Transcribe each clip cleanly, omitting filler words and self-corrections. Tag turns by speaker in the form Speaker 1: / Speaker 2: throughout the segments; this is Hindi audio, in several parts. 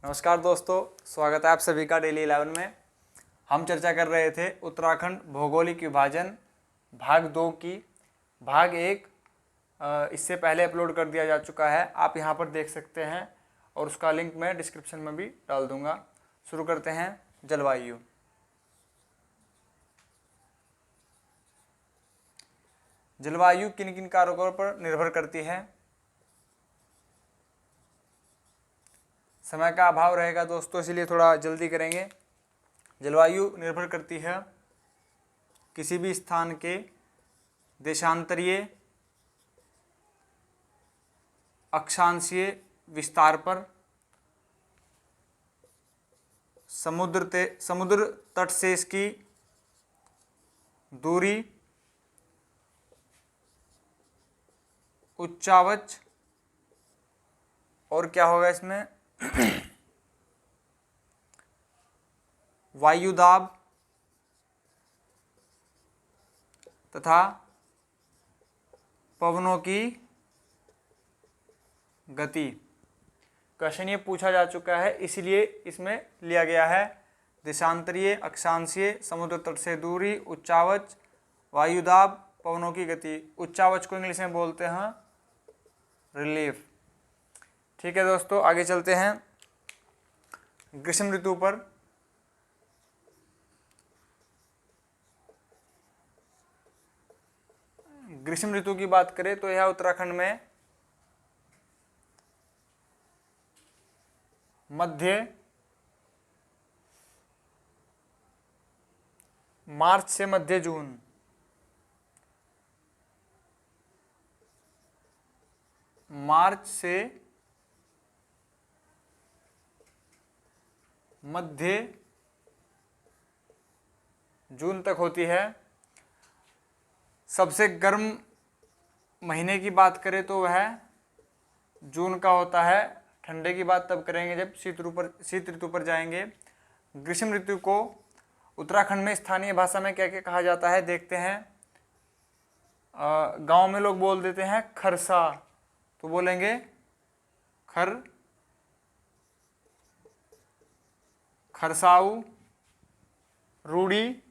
Speaker 1: नमस्कार दोस्तों, स्वागत है आप सभी का डेली 11 में। हम चर्चा कर रहे थे उत्तराखंड भौगोलिक विभाजन भाग 2 की। भाग 1 इससे पहले अपलोड कर दिया जा चुका है, आप यहाँ पर देख सकते हैं और उसका लिंक मैं डिस्क्रिप्शन में भी डाल दूँगा। शुरू करते हैं। जलवायु। जलवायु किन किन कारकों पर निर्भर करती है? समय का अभाव रहेगा दोस्तों, इसलिए थोड़ा जल्दी करेंगे। जलवायु निर्भर करती है किसी भी स्थान के देशांतरीय अक्षांशीय विस्तार पर, समुद्र तट से इसकी दूरी, उच्चावच, और क्या होगा इसमें वायुदाब तथा पवनों की गति। क्वेश्चन ये पूछा जा चुका है, इसलिए इसमें लिया गया है देशांतरीय अक्षांशीय, समुद्र तट से दूरी, उच्चावच, वायुदाब, पवनों की गति। उच्चावच को इंग्लिश में बोलते हैं रिलीफ। ठीक है दोस्तों, आगे चलते हैं ग्रीष्म ऋतु पर। ग्रीष्म ऋतु की बात करें तो यह उत्तराखंड में मार्च से मध्य जून, मार्च से मध्य जून तक होती है। सबसे गर्म महीने की बात करें तो वह जून का होता है। ठंडे की बात तब करेंगे जब शीत ऋतु पर जाएंगे। ग्रीष्म ऋतु को उत्तराखंड में स्थानीय भाषा में क्या क्या कहा जाता है देखते हैं। गांव में लोग बोल देते हैं खरसा, तो बोलेंगे खरसाऊ, रूड़ी,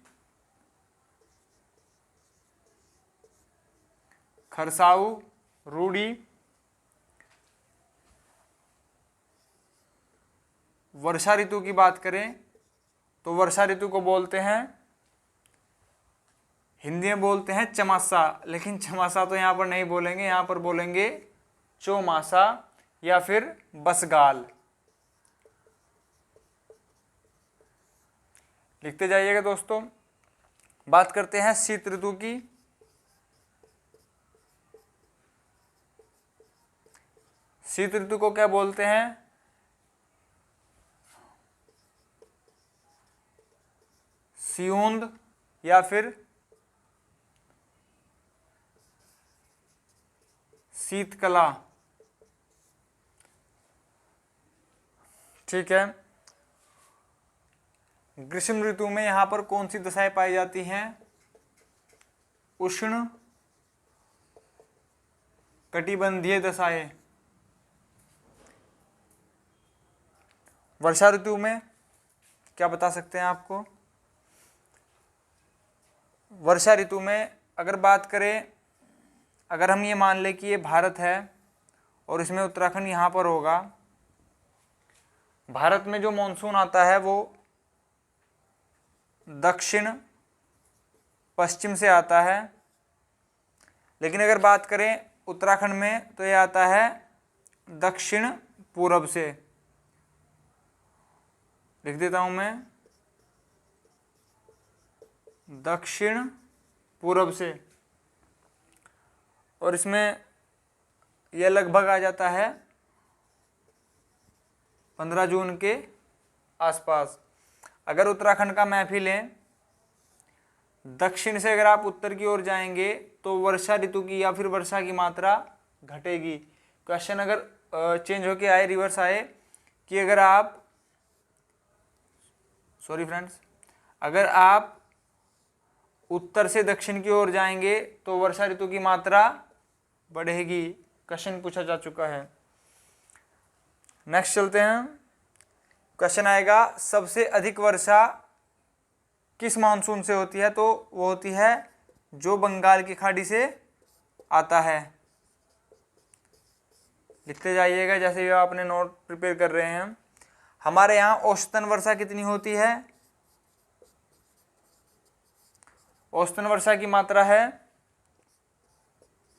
Speaker 1: खरसाऊ, रूड़ी। वर्षा ऋतु की बात करें तो वर्षा ऋतु को बोलते हैं, हिंदी में बोलते हैं चमासा, लेकिन चमासा तो यहाँ पर नहीं बोलेंगे, यहाँ पर बोलेंगे चौमासा या फिर बसगाल। लिखते जाइएगा दोस्तों। बात करते हैं शीत ऋतु की। शीत ऋतु को क्या बोलते हैं? सियुंद या फिर शीतकला। ठीक है। ग्रीष्म ऋतु में यहां पर कौन सी दशाएं पाई जाती हैं? उष्ण कटिबंधीय दशाएं। वर्षा ऋतु में क्या बता सकते हैं आपको? वर्षा ऋतु में अगर बात करें, अगर हम ये मान लें कि ये भारत है और इसमें उत्तराखंड यहाँ पर होगा, भारत में जो मॉनसून आता है वो दक्षिण पश्चिम से आता है, लेकिन अगर बात करें उत्तराखंड में तो ये आता है दक्षिण पूरब से। लिख देता हूं मैं, दक्षिण पूरब से, और इसमें यह लगभग आ जाता है 15 जून के आसपास। अगर उत्तराखंड का मैप ही लें, दक्षिण से अगर आप उत्तर की ओर जाएंगे तो वर्षा ऋतु की या फिर वर्षा की मात्रा घटेगी। क्वेश्चन अगर चेंज होके आए, रिवर्स आए कि अगर आप उत्तर से दक्षिण की ओर जाएंगे तो वर्षा ऋतु की मात्रा बढ़ेगी। क्वेश्चन पूछा जा चुका है। नेक्स्ट चलते हैं। क्वेश्चन आएगा सबसे अधिक वर्षा किस मानसून से होती है, तो वो होती है जो बंगाल की खाड़ी से आता है। लिखते जाइएगा जैसे भी आप अपने नोट प्रिपेयर कर रहे हैं। हमारे यहाँ औसतन वर्षा कितनी होती है? औसतन वर्षा की मात्रा है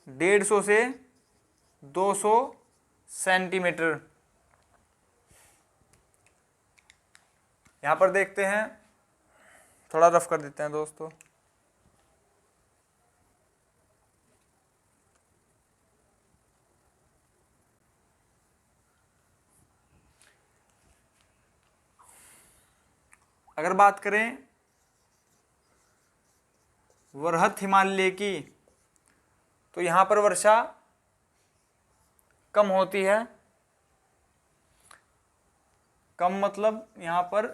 Speaker 1: 150 से 200 सेंटीमीटर। यहाँ पर देखते हैं, थोड़ा रफ कर देते हैं दोस्तों। अगर बात करें वरहत हिमालय की, तो यहाँ पर वर्षा कम होती है। कम मतलब यहाँ पर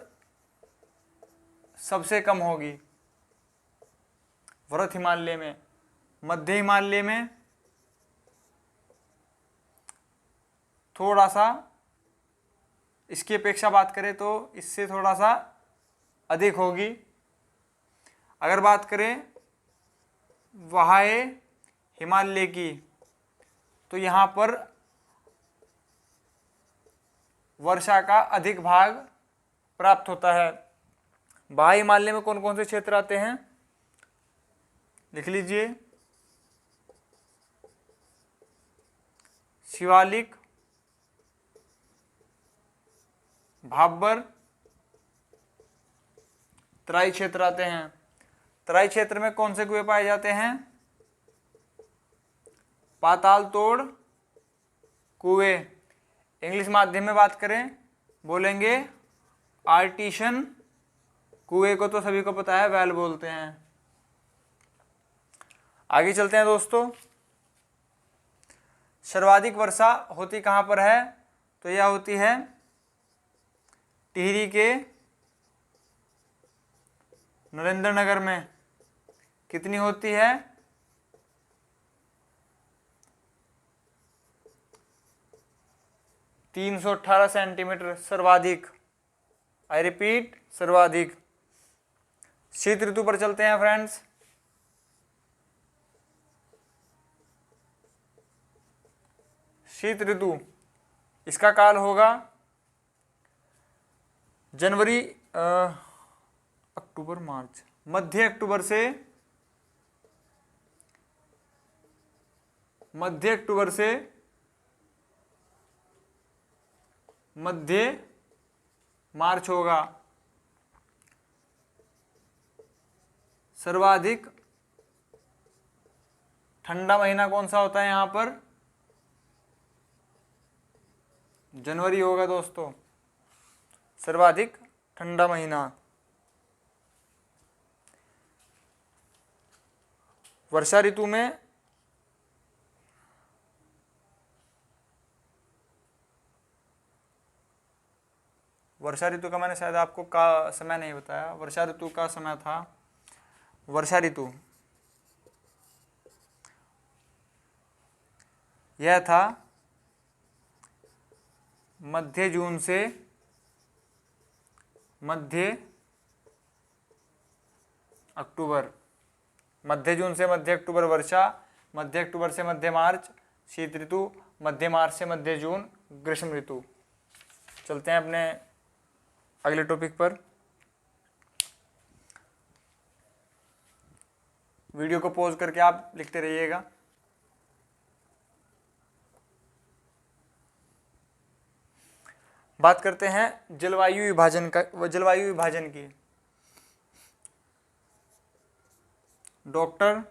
Speaker 1: सबसे कम होगी वरहत हिमालय में। मध्य हिमालय में थोड़ा सा, इसकी अपेक्षा बात करें तो इससे थोड़ा सा अधिक होगी। अगर बात करें वहाए हिमालय की, तो यहाँ पर वर्षा का अधिक भाग प्राप्त होता है। वहाए हिमालय में कौन कौन से क्षेत्र आते हैं, लिख लीजिए। शिवालिक, भाबर, तराई क्षेत्र आते हैं। तराई क्षेत्र में कौन से कुएं पाए जाते हैं? पाताल तोड़ कुएं। इंग्लिश माध्यम में बात करें बोलेंगे आर्टिशन कुएं को, तो सभी को पता है वेल बोलते हैं। आगे चलते हैं दोस्तों। सर्वाधिक वर्षा होती कहाँ पर है, तो यह होती है टिहरी के नरेंद्र नगर में। कितनी होती है? 318 सेंटीमीटर सर्वाधिक। आई रिपीट, सर्वाधिक। शीत ऋतु पर चलते हैं फ्रेंड्स। शीत ऋतु, इसका काल होगा जनवरी अक्टूबर मार्च, मध्य अक्टूबर से मध्य मार्च होगा। सर्वाधिक ठंडा महीना कौन सा होता है यहाँ पर? जनवरी होगा दोस्तों, सर्वाधिक ठंडा महीना। वर्षा ऋतु में वर्षा ऋतु का मैंने शायद आपको का समय नहीं बताया। वर्षा ऋतु का समय था, वर्षा ऋतु यह था मध्य जून से मध्य अक्टूबर। मध्य जून से मध्य अक्टूबर वर्षा, मध्य अक्टूबर से मध्य मार्च शीत ऋतु, मध्य मार्च से मध्य जून ग्रीष्म ऋतु। चलते हैं अपने अगले टॉपिक पर। वीडियो को पॉज करके आप लिखते रहिएगा। बात करते हैं जलवायु विभाजन की। डॉक्टर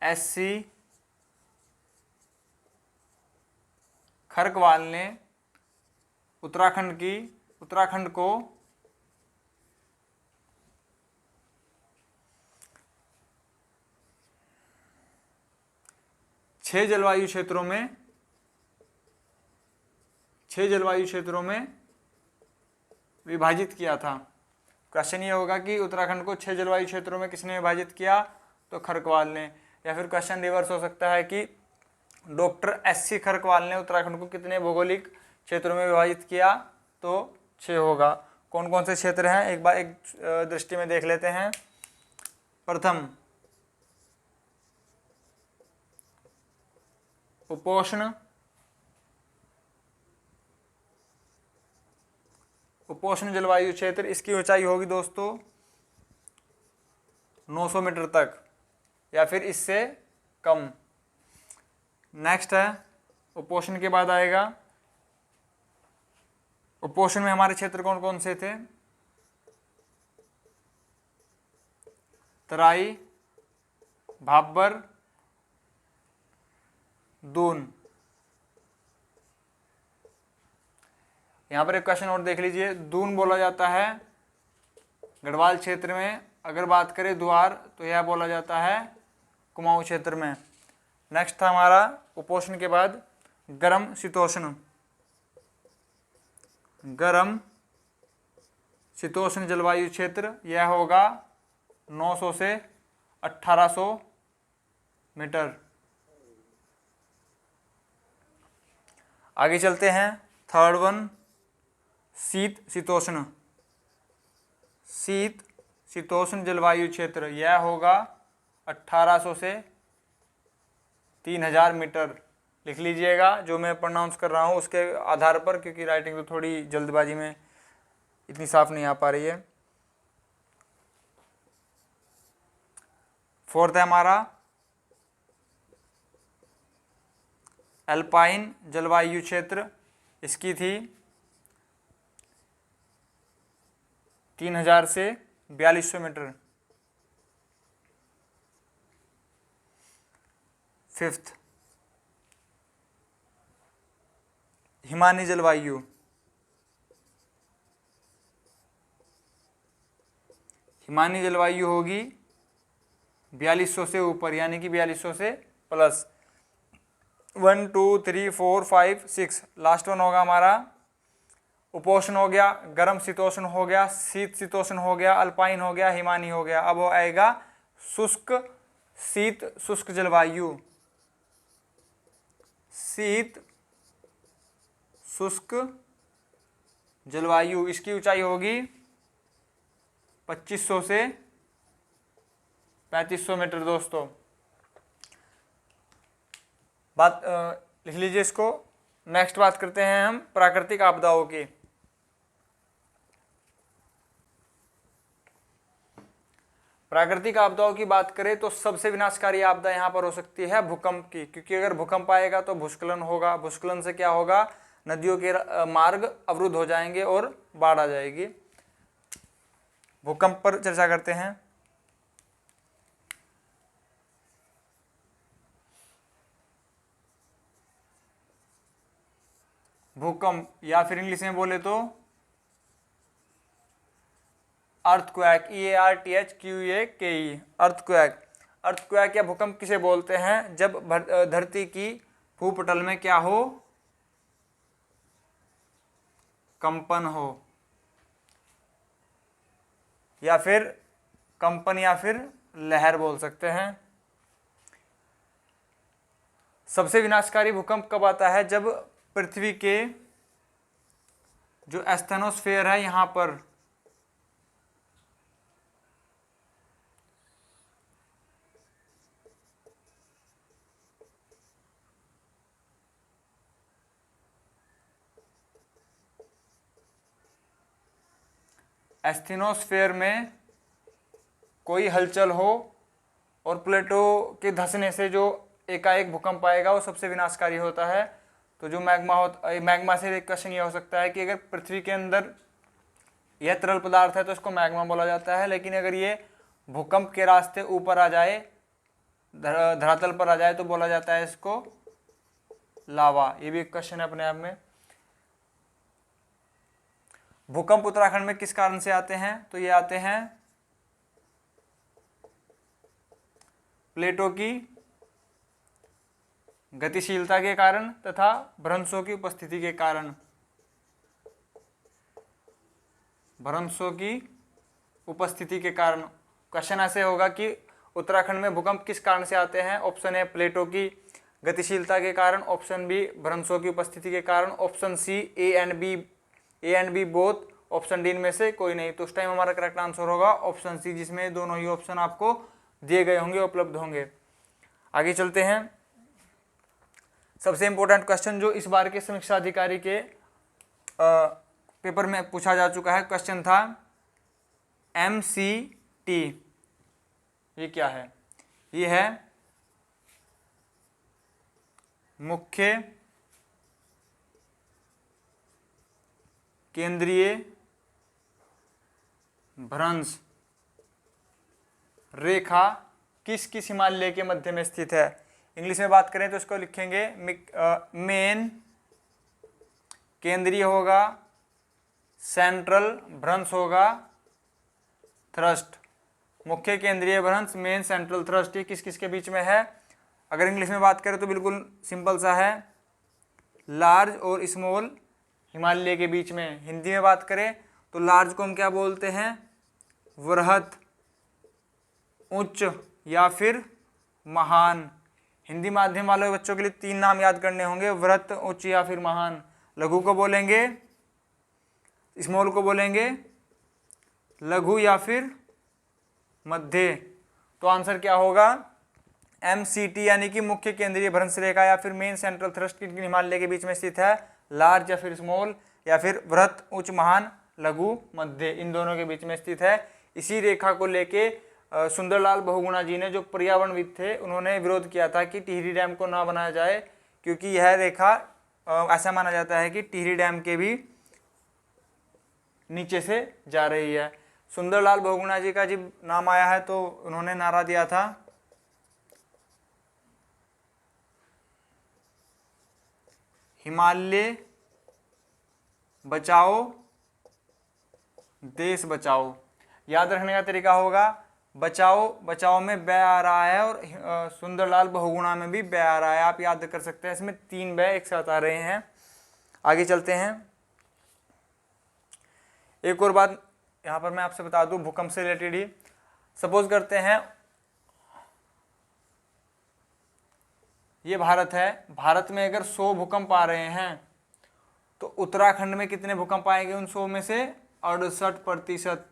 Speaker 1: SC खरकवाल ने उत्तराखंड को छह जलवायु क्षेत्रों में विभाजित किया था। क्वेश्चन ये होगा कि उत्तराखंड को 6 जलवायु क्षेत्रों में किसने विभाजित किया, तो खरकवाल ने। या फिर क्वेश्चन रिवर्स हो सकता है कि डॉक्टर एस.सी. खरकवाल ने उत्तराखंड को कितने भौगोलिक क्षेत्रों में विभाजित किया? तो 6 होगा। कौन कौन से क्षेत्र हैं एक बार एक दृष्टि में देख लेते हैं। प्रथम उपोष्ण, उपोष्ण जलवायु क्षेत्र, इसकी ऊंचाई होगी दोस्तों 900 मीटर तक या फिर इससे कम। नेक्स्ट है उपोष्ण के बाद आएगा, उपोष्ण में हमारे क्षेत्र कौन कौन से थे? तराई, भाबर, दून। यहां पर एक क्वेश्चन और देख लीजिए, दून बोला जाता है गढ़वाल क्षेत्र में, अगर बात करें द्वार तो यह बोला जाता है कुमाऊं क्षेत्र में। नेक्स्ट था हमारा उपोष्ण के बाद गर्म शीतोष्ण, गर्म शीतोष्ण जलवायु क्षेत्र, यह होगा 900 से 1800 मीटर। आगे चलते हैं, थर्ड वन शीत शीतोष्ण, शीत शीतोष्ण जलवायु क्षेत्र, यह होगा 1800 से 3000 मीटर। लिख लीजिएगा जो मैं प्रोनाउंस कर रहा हूँ उसके आधार पर, क्योंकि राइटिंग तो थोड़ी जल्दबाजी में इतनी साफ नहीं आ पा रही है। फोर्थ है हमारा अल्पाइन जलवायु क्षेत्र, इसकी थी 3000 से 4200 मीटर। फिफ्थ हिमानी जलवायु, हिमानी जलवायु होगी 4200 से ऊपर, यानी कि 4200 से प्लस। 1 2 3 4 5 6 लास्ट वन होगा हमारा उपोष्ण हो गया, गर्म शीतोष्ण हो गया, शीत शीतोष्ण हो गया, अल्पाइन हो गया, हिमानी हो गया। अब वो आएगा शुष्क शीत शुष्क जलवायु, शीत शुष्क जलवायु, इसकी ऊंचाई होगी 2500 से 3500 मीटर। दोस्तों बात लिख लीजिए इसको। नेक्स्ट बात करते हैं हम प्राकृतिक आपदाओं की। प्राकृतिक आपदाओं की बात करें तो सबसे विनाशकारी आपदा यहाँ पर हो सकती है भूकंप की, क्योंकि अगर भूकंप आएगा तो भूस्खलन होगा, भूस्खलन से क्या होगा, नदियों के मार्ग अवरुद्ध हो जाएंगे और बाढ़ आ जाएगी। भूकंप पर चर्चा करते हैं। भूकंप या फिर इंग्लिश में बोले तो अर्थक्वेक, EARTHQUAKE, अर्थक्वेक। अर्थक्वेक या भूकंप किसे बोलते हैं? जब धरती की भूपटल में क्या हो, कंपन हो, या फिर कंपन या फिर लहर बोल सकते हैं। सबसे विनाशकारी भूकंप कब आता है? जब पृथ्वी के जो एस्थेनोस्फेयर है यहां पर एस्थेनोस्फेयर में कोई हलचल हो और प्लेटों के धंसने से जो एकाएक भूकंप आएगा वो सबसे विनाशकारी होता है। तो जो मैग्मा से एक क्वेश्चन ये हो सकता है कि अगर पृथ्वी के अंदर यह तरल पदार्थ है तो इसको मैग्मा बोला जाता है, लेकिन अगर ये भूकंप के रास्ते ऊपर आ जाए, धरातल पर आ जाए, तो बोला जाता है इसको लावा। ये भी एक क्वेश्चन है अपने आप में। भूकंप उत्तराखंड में किस कारण से आते हैं? तो ये आते हैं प्लेटों की गतिशीलता के कारण तथा भ्रंशों की उपस्थिति के कारण। भ्रंशों की उपस्थिति के कारण क्वेश्चन ऐसे होगा कि उत्तराखंड में भूकंप किस कारण से आते हैं? ऑप्शन है प्लेटों की गतिशीलता के कारण, ऑप्शन बी भ्रंशों की उपस्थिति के कारण, option C A and B both, option D इनमें से कोई नहीं। तो उस टाइम हमारा करेक्ट आंसर होगा ऑप्शन सी, जिसमें दोनों ही ऑप्शन आपको दिए गए होंगे, उपलब्ध होंगे। आगे चलते हैं। सबसे इंपॉर्टेंट क्वेश्चन जो इस बार के समीक्षा अधिकारी के पेपर में पूछा जा चुका है, क्वेश्चन था MCT। ये क्या है? ये है मुख्य केंद्रीय भ्रंश रेखा किस किस हिमालय के मध्य में स्थित है? इंग्लिश में बात करें तो इसको लिखेंगे मेन केंद्रीय होगा, सेंट्रल भ्रंश होगा, थ्रस्ट। मुख्य केंद्रीय भ्रंश, मेन, सेंट्रल, थ्रस्ट, ये किस किस के बीच में है? अगर इंग्लिश में बात करें तो बिल्कुल सिंपल सा है, लार्ज और स्मॉल हिमालय के बीच में। हिंदी में बात करें तो लार्ज को हम क्या बोलते हैं? वृहत, उच्च या फिर महान। हिंदी माध्यम वाले बच्चों के लिए 3 नाम याद करने होंगे, वृहत, उच्च या फिर महान। लघु को बोलेंगे, स्मॉल को बोलेंगे लघु या फिर मध्य। तो आंसर क्या होगा? MCT यानी कि मुख्य केंद्रीय भ्रंश रेखा या फिर मेन सेंट्रल थ्रस्ट किन हिमालय के बीच में स्थित है? लार्ज या फिर स्मॉल या फिर वृहत, उच्च, महान, लघु, मध्य, इन दोनों के बीच में स्थित है। इसी रेखा को लेके सुंदरलाल बहुगुणा जी ने, जो पर्यावरणविद थे, उन्होंने विरोध किया था कि टिहरी डैम को ना बनाया जाए, क्योंकि यह रेखा ऐसा माना जाता है कि टिहरी डैम के भी नीचे से जा रही है। सुंदरलाल बहुगुणा जी का जब नाम आया है तो उन्होंने नारा दिया था, हिमालय बचाओ देश बचाओ। याद रखने का तरीका होगा, बचाओ, बचाओ में बै आ रहा है और सुंदरलाल बहुगुणा में भी बै आ रहा है। आप याद कर सकते हैं, इसमें 3 बै एक साथ आ रहे हैं। आगे चलते हैं। एक और बात यहाँ पर मैं आपसे बता दूं, भूकंप से रिलेटेड ही। सपोज करते हैं ये भारत है, भारत में अगर 100 भूकंप आ रहे हैं तो उत्तराखंड में कितने भूकंप आएंगे? उन 100 में से 68%।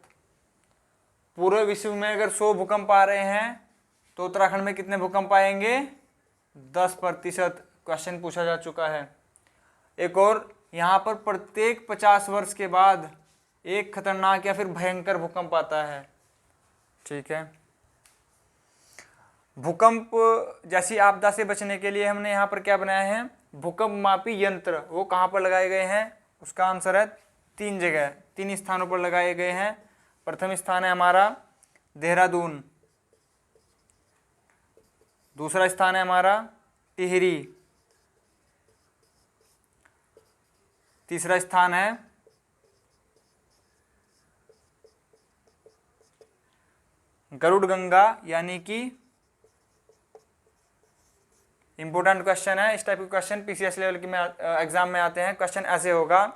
Speaker 1: पूरे विश्व में अगर 100 भूकंप आ रहे हैं तो उत्तराखंड में कितने भूकंप आएंगे? 10%। क्वेश्चन पूछा जा चुका है। एक और, यहाँ पर प्रत्येक 50 वर्ष के बाद एक खतरनाक या फिर भयंकर भूकंप आता है। ठीक है। भूकंप जैसी आपदा से बचने के लिए हमने यहाँ पर क्या बनाया है? भूकंप मापी यंत्र। वो कहाँ पर लगाए गए हैं? उसका आंसर है 3 जगह, 3 स्थानों पर लगाए गए हैं। प्रथम स्थान है हमारा देहरादून, दूसरा स्थान है हमारा टिहरी, तीसरा स्थान है गरुड़गंगा, यानी कि इंपोर्टेंट क्वेश्चन है। इस टाइप के क्वेश्चन PCS लेवल की एग्जाम में आते हैं। क्वेश्चन ऐसे होगा,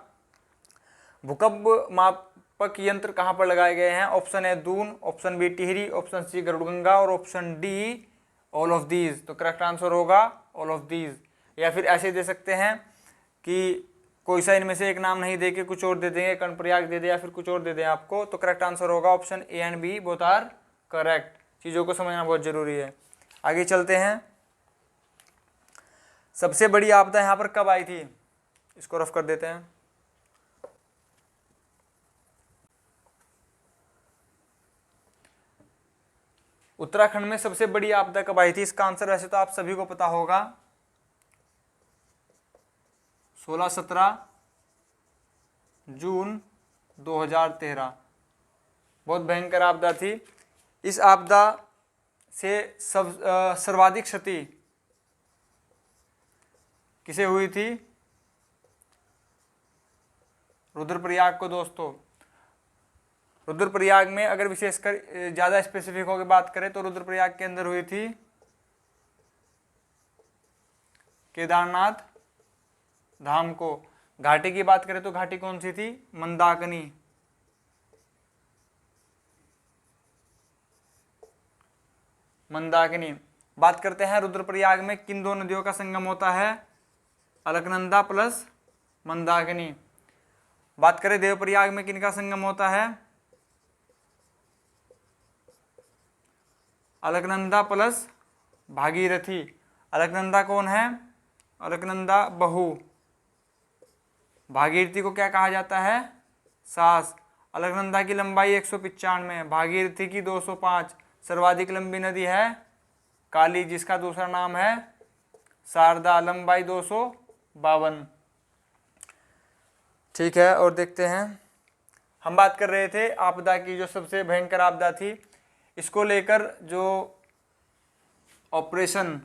Speaker 1: भूकंप मापक यंत्र कहाँ पर लगाए गए हैं? Option A Doon, option B Tehri, option C Garudganga और option D all of these. तो करेक्ट आंसर होगा ऑल ऑफ दीज। या फिर ऐसे दे सकते हैं कि कोई सा इनमें से एक नाम नहीं दे के कुछ और दे देंगे, कर्णप्रयाग दे दे या फिर कुछ और दे दें आपको। तो करेक्ट आंसर होगा option A and B both are correct. चीज़ों को समझना बहुत जरूरी है। आगे चलते हैं। सबसे बड़ी आपदा यहाँ पर कब आई थी? इसको रफ कर देते हैं। उत्तराखंड में सबसे बड़ी आपदा कब आई थी? इसका आंसर वैसे तो आप सभी को पता होगा, 16-17 जून 2013। बहुत भयंकर आपदा थी। इस आपदा से सर्वाधिक क्षति किसे हुई थी? रुद्रप्रयाग को। दोस्तों, रुद्रप्रयाग में अगर विशेषकर ज़्यादा स्पेसिफिक होकर बात करें तो रुद्रप्रयाग के अंदर हुई थी केदारनाथ धाम को। घाटी की बात करें तो घाटी कौन सी थी? मंदाकिनी। मंदाकिनी। बात करते हैं रुद्रप्रयाग में किन दो नदियों का संगम होता है, अलकनंदा प्लस मंदाकिनी। बात करें देवप्रयाग में किन का संगम होता है, अलकनंदा प्लस भागीरथी। अलकनंदा कौन है, अलकनंदा बहू, भागीरथी को क्या कहा जाता है, सास। अलकनंदा की लंबाई 195, भागीरथी की 205। सर्वाधिक लंबी नदी है काली, जिसका दूसरा नाम है शारदा, लंबाई 252। ठीक है, और देखते हैं, हम बात कर रहे थे आपदा की, जो सबसे भयंकर आपदा थी, इसको लेकर जो ऑपरेशन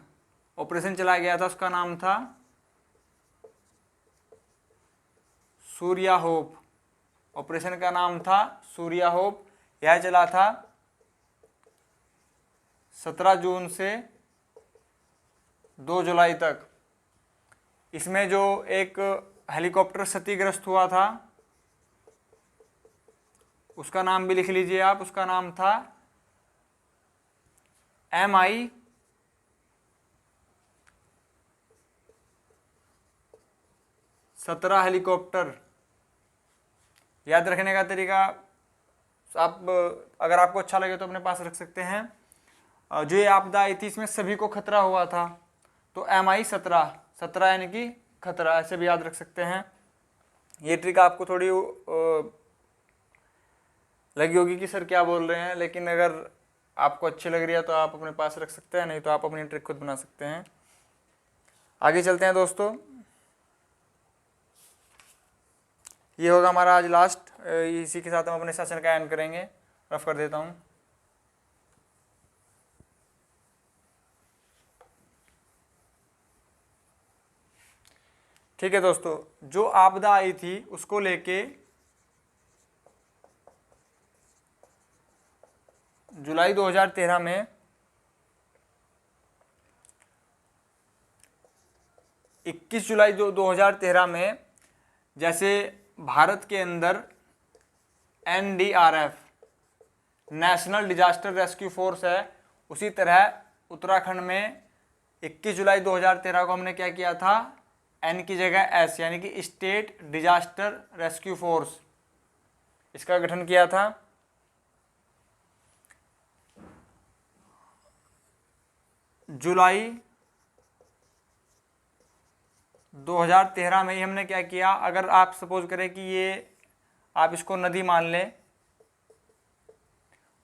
Speaker 1: चलाया गया था उसका नाम था सूर्या होप। ऑपरेशन का नाम था सूर्या होप। यह चला था 17 जून से 2 जुलाई तक। इसमें जो एक हेलीकॉप्टर क्षतिग्रस्त हुआ था उसका नाम भी लिख लीजिए आप, उसका नाम था MI-17 हेलीकॉप्टर। याद रखने का तरीका, आप अगर आपको अच्छा लगे तो अपने पास रख सकते हैं। जो ये आपदा आई थी इसमें सभी को खतरा हुआ था, तो MI-17 यानी कि खतरा, ऐसे भी याद रख सकते हैं। ये ट्रिक आपको थोड़ी लगी होगी कि सर क्या बोल रहे हैं, लेकिन अगर आपको अच्छी लग रही है तो आप अपने पास रख सकते हैं, नहीं तो आप अपनी ट्रिक खुद बना सकते हैं। आगे चलते हैं दोस्तों, ये होगा हमारा आज लास्ट। इसी के साथ हम अपने सेशन का एंड करेंगे। रफ कर देता हूँ। ठीक है दोस्तों, जो आपदा आई थी उसको लेके जुलाई 2013 में 21 जुलाई 2013 में जैसे भारत के अंदर NDRF national disaster rescue force है, उसी तरह उत्तराखंड में 21 जुलाई 2013 को हमने क्या किया था, N की जगह S यानी कि स्टेट डिजास्टर रेस्क्यू फोर्स, इसका गठन किया था। जुलाई 2013 में ही हमने क्या किया, अगर आप सपोज करें कि ये आप इसको नदी मान लें,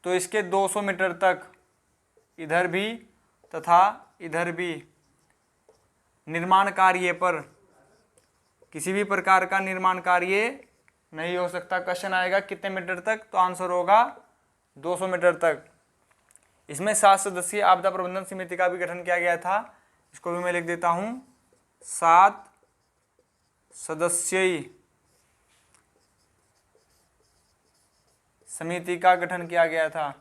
Speaker 1: तो इसके 200 मीटर तक इधर भी तथा इधर भी निर्माण कार्य पर किसी भी प्रकार का निर्माण कार्य नहीं हो सकता। क्वेश्चन आएगा कितने मीटर तक, तो आंसर होगा 200 मीटर तक। इसमें 7 सदस्यीय आपदा प्रबंधन समिति का भी गठन किया गया था, इसको भी मैं लिख देता हूं, 7 सदस्यीय समिति का गठन किया गया था।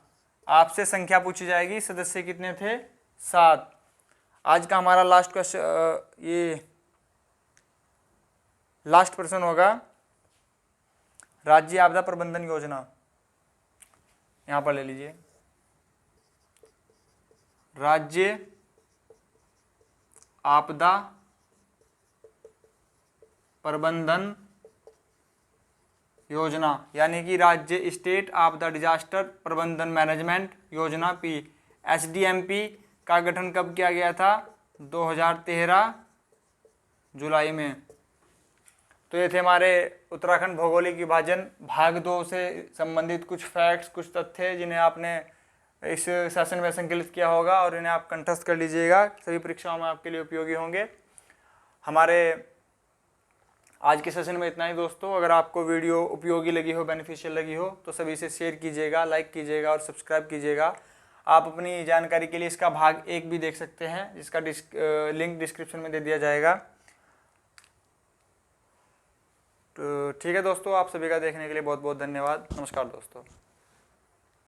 Speaker 1: आपसे संख्या पूछी जाएगी, सदस्य कितने थे, 7। आज का हमारा लास्ट क्वेश्चन, ये लास्ट प्रश्न होगा, राज्य आपदा प्रबंधन योजना, यहां पर ले लीजिए, राज्य आपदा प्रबंधन योजना यानी कि राज्य स्टेट आपदा डिजास्टर प्रबंधन मैनेजमेंट योजना P, SDMP का गठन कब किया गया था, 2013 जुलाई में। तो ये थे हमारे उत्तराखंड भौगोलिक विभाजन भाग 2 से संबंधित कुछ फैक्ट्स, कुछ तथ्य जिन्हें आपने इस सेशन में संकलित किया होगा और इन्हें आप कंठस्थ कर लीजिएगा, सभी परीक्षाओं में आपके लिए उपयोगी होंगे। हमारे आज के सेशन में इतना ही दोस्तों। अगर आपको वीडियो उपयोगी लगी हो, बेनिफिशियल लगी हो, तो सभी से शेयर कीजिएगा, लाइक कीजिएगा और सब्सक्राइब कीजिएगा। आप अपनी जानकारी के लिए इसका भाग 1 भी देख सकते हैं, जिसका लिंक डिस्क्रिप्शन में दे दिया जाएगा। तो ठीक है दोस्तों, आप सभी का देखने के लिए बहुत बहुत धन्यवाद। नमस्कार दोस्तों।